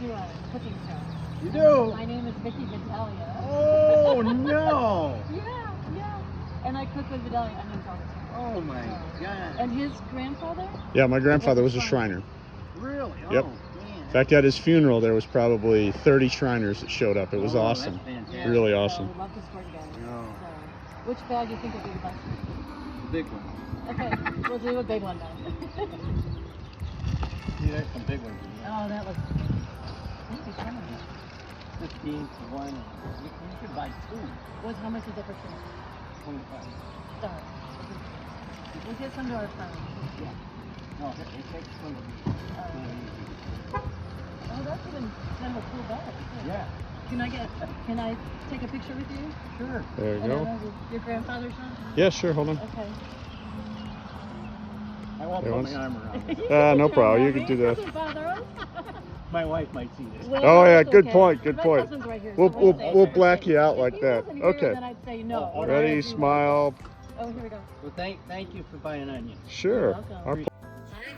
do a cooking show. You do? My name is Vidalia. Oh, no. Yeah. And I cook with Vidalia onions all the time. Oh, my God. And his grandfather? Yeah, my grandfather was a Shriner. Really? Yep. Oh, man. In fact, at his funeral, there was probably 30 Shriners that showed up. It was awesome. That's fantastic. Really awesome. So we'd love to score together. No. So, which bag do you think would be the best? The big one. Okay, we'll do a big one then. See, there's some big ones in there. Oh, that looks. Thank you so much. 15 to 1. You could buy 2. How much is it for two? 25. Sorry. We'll get some to our friends. Yeah. No, they take some of these. Oh, that's even kind of a cool bag. Too. Yeah. Can I take a picture with you? Sure. There you I don't go. know, your grandfather's son? Yeah, sure. Hold on. Okay. I won't There put was- my arm around it. No problem. You can do It that. doesn't bother us. My wife might see this. Well, Oh, yeah, that's good okay. point, good My point. husband's right here, We'll so we'll, say we'll it. black you out like If that. he wasn't here, Okay. then I'd say no. Oh, But Ready? I do Smile. Oh, here we go. Well, thank you for buying onions. Sure. Welcome. Our Hi,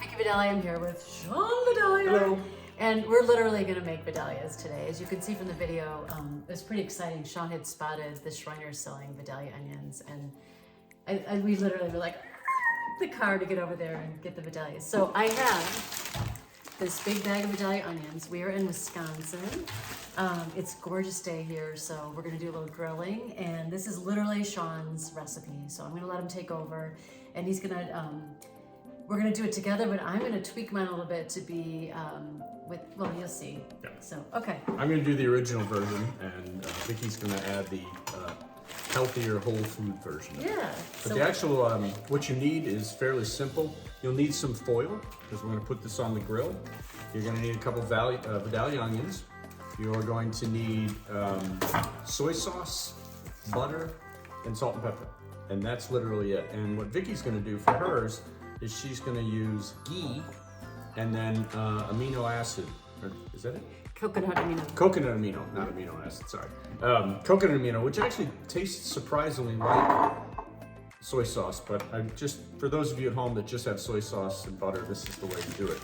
Vicky Vidalia. I'm here with Sean Vidalia. Hello. And we're literally going to make Vidalias today. As you can see from the video, it was pretty exciting. Sean had spotted the Shriners selling Vidalia onions, and we literally were like, the car to get over there and get the Vidalias. So I have this big bag of Vidalia onions. We are in Wisconsin. It's a gorgeous day here, so we're going to do a little grilling, and this is literally Sean's recipe. So I'm going to let him take over, and he's going to we're gonna do it together, but I'm gonna tweak mine a little bit to be well, you'll see. Yeah. So, okay. I'm going to do the original version, and Vicky's going to add the healthier whole food version. Yeah. But the actual, what you need is fairly simple. You'll need some foil, because we're going to put this on the grill. You're going to need a couple Vidalia onions. You're going to need soy sauce, butter, and salt and pepper. And that's literally it. And what Vicky's going to do for hers is she's going to use ghee and then amino acid. Or, is that it? Coconut amino. Coconut amino, not amino acid, sorry. Coconut amino, which actually tastes surprisingly like soy sauce, but for those of you at home that just have soy sauce and butter, this is the way to do it.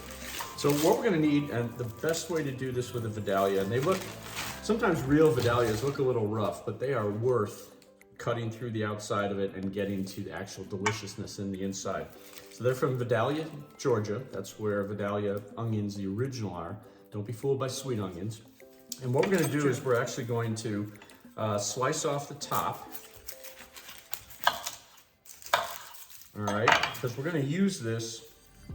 So what we're gonna need, and the best way to do this with a Vidalia, and sometimes real Vidalias look a little rough, but they are worth cutting through the outside of it and getting to the actual deliciousness in the inside. So they're from Vidalia, Georgia. That's where Vidalia onions, the original, are. Don't be fooled by sweet onions. And what we're gonna do is we're actually going to slice off the top. All right, because we're gonna use this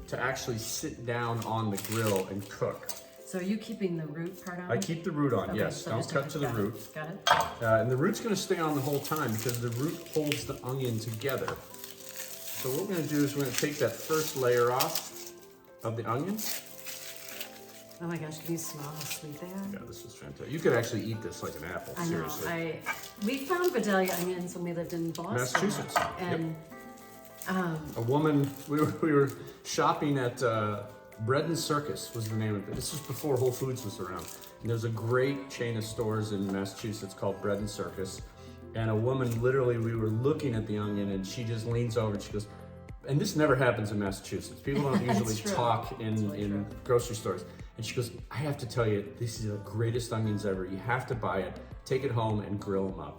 to actually sit down on the grill and cook. So are you keeping the root part on? I keep the root on, Okay, yes. so Don't just cut to the got root. it. Got it. And the root's gonna stay on the whole time because the root holds the onion together. So what we're gonna do is we're gonna take that first layer off of the onions. Oh my gosh, can you smell how sweet they are? Yeah, this is fantastic. You could actually eat this like an apple, I know. seriously. We found Vidalia onions when we lived in Boston. Massachusetts, And A woman, we were shopping at Bread and Circus was the name of it. This was before Whole Foods was around. And there's a great chain of stores in Massachusetts called Bread and Circus. And a woman, literally, we were looking at the onion and she just leans over and she goes, and this never happens in Massachusetts. People don't usually true. talk in true. grocery stores. And she goes, I have to tell you, this is the greatest onions ever. You have to buy it, take it home and grill them up.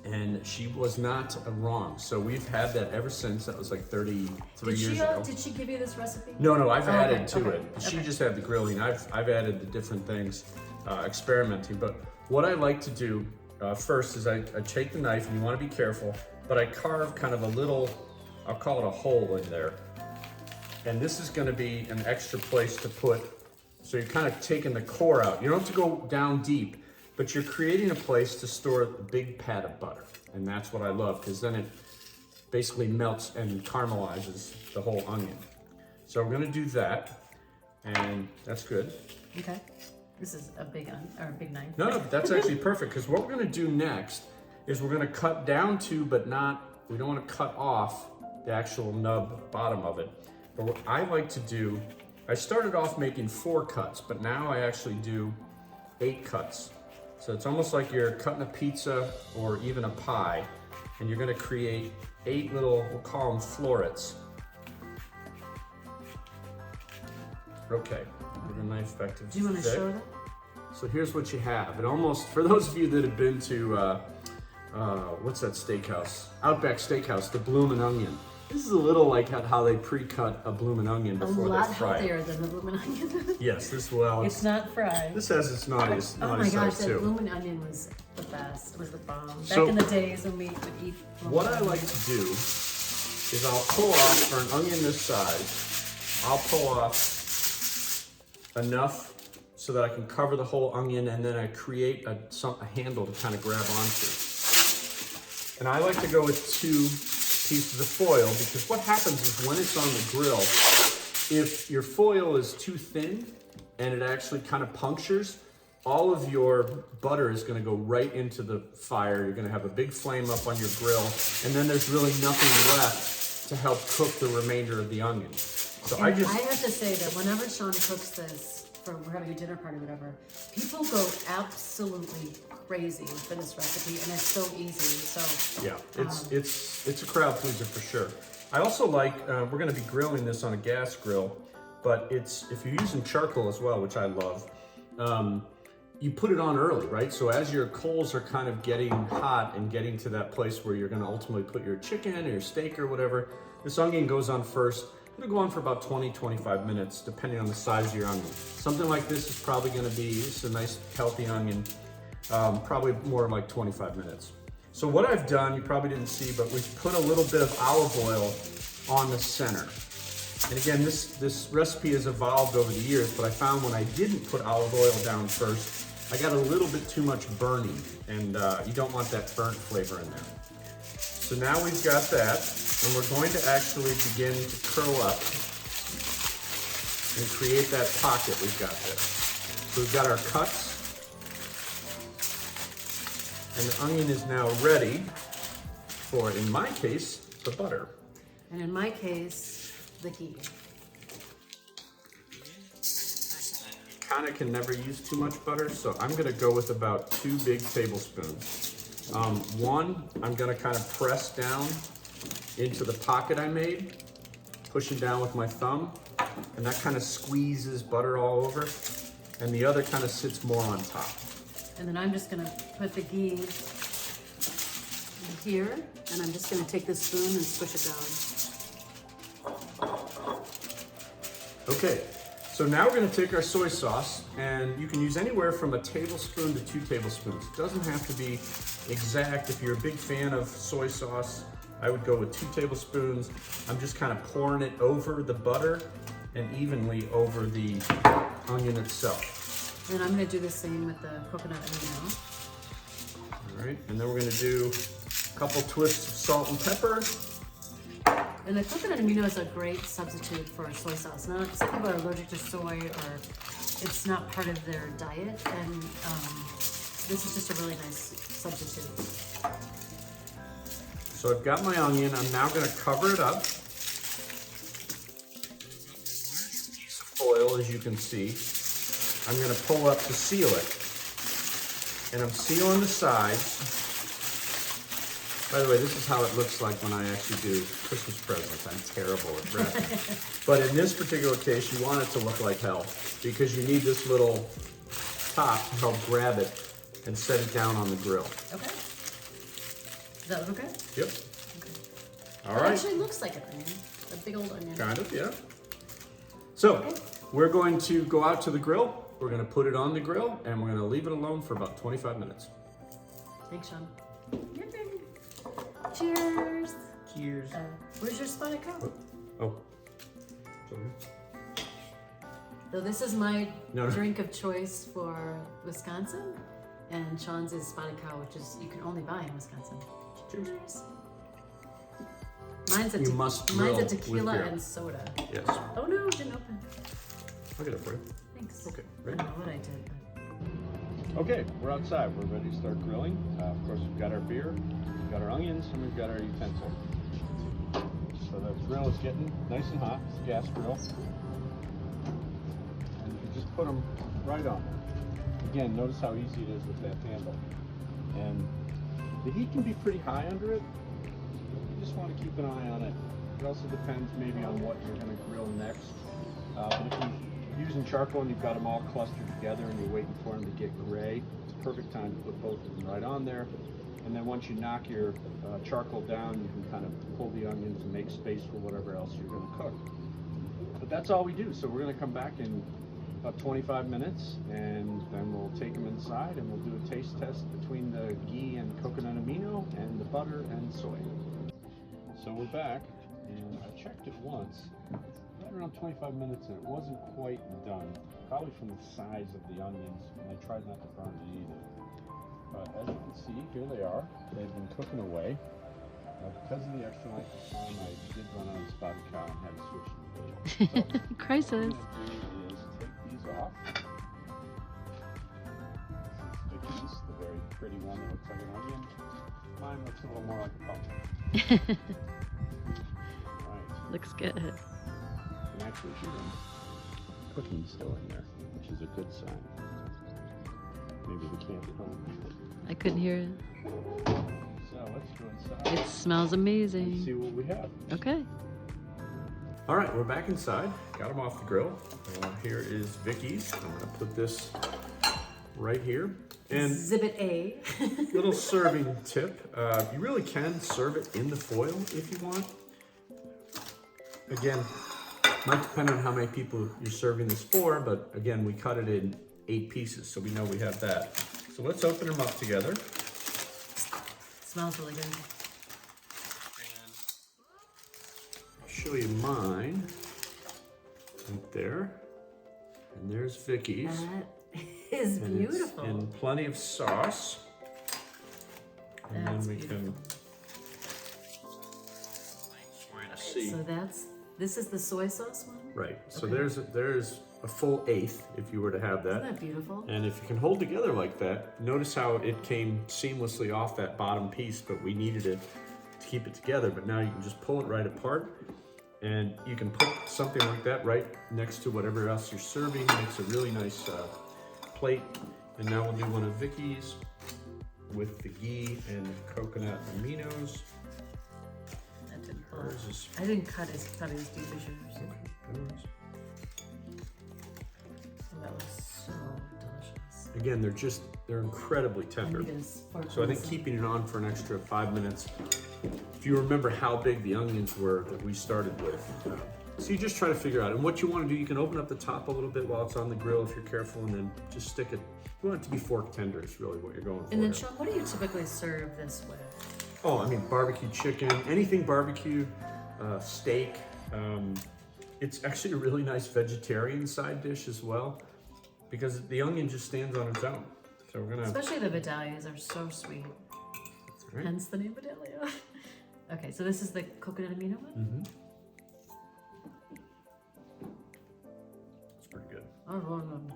And she was not wrong. So we've had that ever since. That was like 33 years ago. Did she give you this recipe? No, I've added to okay, it. She just had the grilling. I've added the different things, experimenting. But what I like to do first is I take the knife, and you want to be careful, but I carve kind of a little, I'll call it a hole in there. And this is going to be an extra place to put, so you're kind of taking the core out. You don't have to go down deep, but you're creating a place to store a big pat of butter. And that's what I love, because then it basically melts and caramelizes the whole onion. So we're gonna do that, and that's good. Okay. This is a big knife. No, that's actually perfect, because what we're gonna do next is we're gonna cut down to, but we don't wanna cut off the actual nub bottom of it. But what I like to do, I started off making 4 cuts, but now I actually do 8 cuts. So it's almost like you're cutting a pizza or even a pie, and you're gonna create 8 little, we'll call them florets. Okay, put the knife back to Do you want to thick. show them? So here's what you have. It almost, for those of you that have been to, what's that steakhouse? Outback Steakhouse, the bloomin' onion. This is a little like how they pre-cut a bloomin' onion before they fry it. A lot healthier than the bloomin' onion. Yes, this well. It's not fried. This has its naughty Oh my gosh, side that too. bloomin' onion was the best. It was the bomb. Back So, in the days when we would eat. What I like to do is I'll pull off, for an onion this size, I'll pull off enough so that I can cover the whole onion, and then I create a handle to kind of grab onto. And I like to go with 2 pieces of foil, because what happens is when it's on the grill, if your foil is too thin and it actually kind of punctures, all of your butter is going to go right into the fire. You're going to have a big flame up on your grill, and then there's really nothing left to help cook the remainder of the onion. So I have to say that whenever Sean cooks this, we're having a dinner party or whatever, people go absolutely crazy for this recipe, and it's so easy. So yeah, it's a crowd pleaser for sure. I also like, we're going to be grilling this on a gas grill, but if you're using charcoal as well, which I love, you put it on early, right? So as your coals are kind of getting hot and getting to that place where you're going to ultimately put your chicken or your steak or whatever, this onion goes on first. It'll go on for about 20-25 minutes, depending on the size of your onion. Something like this is probably going to be, it's a nice healthy onion, probably more like 25 minutes. So what I've done, you probably didn't see, but we've put a little bit of olive oil on the center. And again, this recipe has evolved over the years, but I found when I didn't put olive oil down first, I got a little bit too much burning, and you don't want that burnt flavor in there. So now we've got that, and we're going to actually begin to curl up and create that pocket we've got there. So we've got our cuts, and the onion is now ready for, in my case, the butter. And in my case, the ghee. Kind of can never use too much butter, so I'm going to go with about 2 big tablespoons. One, I'm going to kind of press down into the pocket I made, pushing down with my thumb, and that kind of squeezes butter all over, and the other kind of sits more on top. And then I'm just going to put the ghee here, and I'm just going to take this spoon and squish it down. Okay. So now we're going to take our soy sauce, and you can use anywhere from a tablespoon to 2 tablespoons. It doesn't have to be exact. If you're a big fan of soy sauce, I would go with 2 tablespoons. I'm just kind of pouring it over the butter and evenly over the onion itself. And I'm going to do the same with the coconut amino. All right, and then we're going to do a couple twists of salt and pepper. And the coconut amino is a great substitute for soy sauce. Now, some people are allergic to soy, or it's not part of their diet, and this is just a really nice substitute. So I've got my onion. I'm now going to cover it up. Piece of foil, as you can see. I'm going to pull up to seal it, and I'm sealing the sides. By the way, this is how it looks like when I actually do Christmas presents. I'm terrible at wrapping. But in this particular case, you want it to look like hell, because you need this little top to help grab it and set it down on the grill. Okay. Does that look okay? Yep. Okay. All It right. actually looks like an onion, a big old onion. Kind of, yeah. So we're going to go out to the grill. We're going to put it on the grill, and we're going to leave it alone for about 25 minutes. Thanks, Sean. Cheers. Cheers. Where's your spotted cow? Oh. Sorry. So this is my No. drink of choice for Wisconsin, and Sean's is spotted cow, which is you can only buy in Wisconsin. Cheers. Mine's a, You must grill mine's a with tequila beer. and soda. Yes. Oh no, it didn't open. I'll get it for you. Thanks. Okay, I ready? don't know what I did. Okay, we're outside. We're ready to start grilling. Of course, we've got our beer, we've got our onions, and we've got our utensil. So the grill is getting nice and hot. It's a gas grill. And you just put them right on. Again, notice how easy it is with that handle. And the heat can be pretty high under it. You just want to keep an eye on it. It also depends maybe on what you're going to grill next. But if you using charcoal and you've got them all clustered together and you're waiting for them to get gray, it's a perfect time to put both of them right on there. And then once you knock your charcoal down, you can kind of pull the onions and make space for whatever else you're going to cook. But that's all we do. So we're going to come back in about 25 minutes, and then we'll take them inside and we'll do a taste test between the ghee and coconut amino and the butter and soy. So we're back, and I checked it once, right around 25 minutes, and it wasn't quite done, probably from the size of the onions, and I tried not to burn it either. But as you can see, here they are. They've been cooking away. Because of the extra length of time, I did run out of spotted cow and had to switch to the video. So Crisis. what I'm going to do is take these off. This is Vicky's, the very pretty one that looks like an onion. Mine looks a little more like a pumpkin. Right. Looks good. And actually hear them cooking still in there, which is a good sign. Maybe we can't at home. I couldn't hear it. So let's go inside. It smells amazing. And see what we have. Okay. All right, we're back inside. Got them off the grill. Here is Vicky's. I'm gonna put this right here. And Exhibit A. little serving tip. You really can serve it in the foil if you want. Again, might depend on how many people you're serving this for, but again, we cut it in 8 pieces, so we know we have that. So let's open them up together. Smells really good. I'll show you mine. Right there. And there's Vicky's. That is And beautiful. it's in plenty of sauce. And That's then we can wait to see. So this is the soy sauce one? Right. So Okay. there's a full 1/8 if you were to have Isn't that. that beautiful? And if you can hold together like that, notice how it came seamlessly off that bottom piece, but we needed it to keep it together. But now you can just pull it right apart, and you can put something like that right next to whatever else you're serving. Makes a really nice plate. And now we'll do one of Vicky's with the ghee and the coconut aminos. That didn't Hers is I didn't cut as deep as yours. yours. That was so delicious. Again, they're incredibly tender. So I think keeping it on for an extra 5 minutes. If you remember how big the onions were that we started with. So you just try to figure out. And what you want to do, you can open up the top a little bit while it's on the grill if you're careful, and then just stick it. You want it to be fork tender is really what you're going for. And then here. Sean, what do you typically serve this with? Oh, I mean barbecue chicken, anything barbecue, steak. It's actually a really nice vegetarian side dish as well, because the onion just stands on its own. So we're gonna. Especially the Vidalias are so sweet. Right. Hence the name Vidalia. Okay, so this is the coconut amino one? Mm-hmm. It's pretty good. I love them.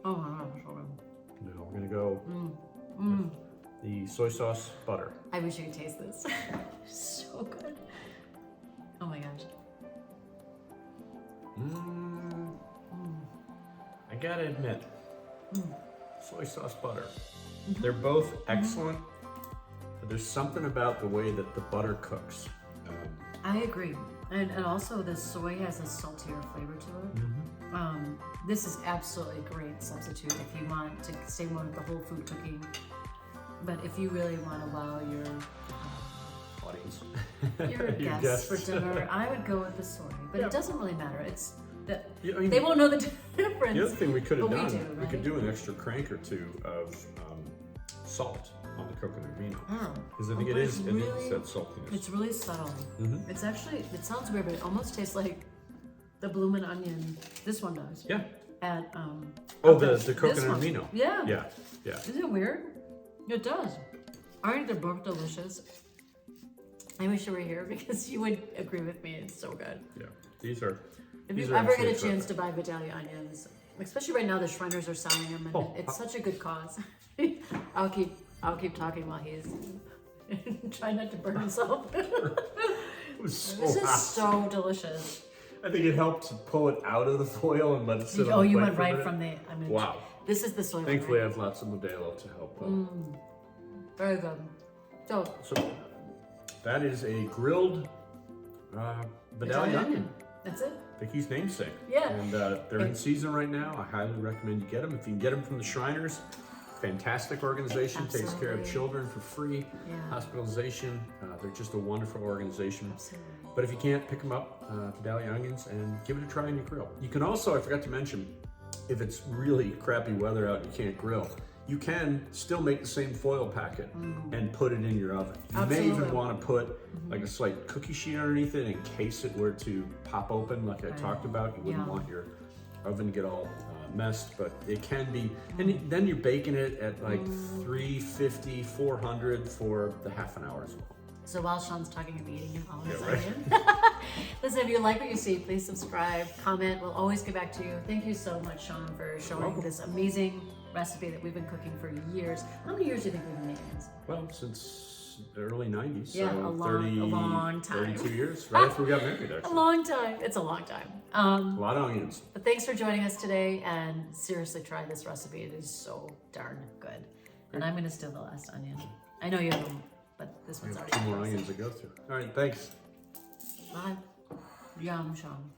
Oh my gosh, so good. Now we're gonna go with the soy sauce butter. I wish you could taste this. So good. Oh my gosh. I gotta admit, soy sauce butter. They're both excellent, but there's something about the way that the butter cooks. I agree. And also the soy has a saltier flavor to it. This is absolutely a great substitute if you want to stay more with the whole food cooking. But if you really want to wow Audience. your Your guests for guests. dinner, I would go with the soy. But Yeah. it doesn't really matter. It's that Yeah, I mean, they won't know the difference. the other thing we could have But we done, do, we could right? do an extra crank or two of salt on the coconut amino. Oh. Because I think But it it's is really- that saltiness. It's really subtle. Mhm. It's actually, it sounds weird, but it almost tastes like the bloomin' onion. This one does. Yeah. At Oh, okay, the this coconut one. amino. Yeah. Yeah, yeah. Isn't it weird? It does. I think they're both delicious. I wish you were here because you would agree with me. It's so good. Yeah. These are. If these you are ever get a absolutely chance to buy Vidalia onions, especially right now, the Shriners are selling them, and Oh, it's such a good cause. I'll keep talking while he's trying not to burn himself. It was so This is hot. so delicious. I think it helped to pull it out of the foil and let it sit on Oh, the you plate went for a right minute. from the. I mean, Wow. This is the soy. Thankfully, I Right? have lots of Modelo to help. Very good. So So that is a grilled Vidalia onion. That's it. Vicky's namesake. Yeah. And they're in season right now. I highly recommend you get them. If you can get them from the Shriners, fantastic organization, takes care of Absolutely. children for free, Yeah. hospitalization. They're just a wonderful organization. Absolutely. But if you can't, pick them up, Vidalia onions, and give it a try on your grill. You can also, I forgot to mention, if it's really crappy weather out and you can't grill, you can still make the same foil packet and put it in your oven. You may Absolutely. even want to put like a slight cookie sheet underneath it in case it were to pop open like I talked about. You wouldn't Yeah. want your oven to get all messed, but it can be. And then you're baking it at like 350, 400 for the half an hour as well. So while Sean's talking, I'm eating him all his Yeah, right. onion. Listen, if you like what you see, please subscribe, comment. We'll always get back to you. Thank you so much, Sean, for showing welcome. this amazing recipe that we've been cooking for years. How many years do you think we've been making this? Well, since the early 90s, Yeah, so a long time. 32 years, right after we got married, A actually. long time. It's a long time. A lot of onions. But thanks for joining us today, and seriously try this recipe. It is so darn good. And I'm going to steal the last onion. I know you have them, but this We one's have already 2 more roasted. onions to go through. All right, thanks. Bye. Yum, Sean.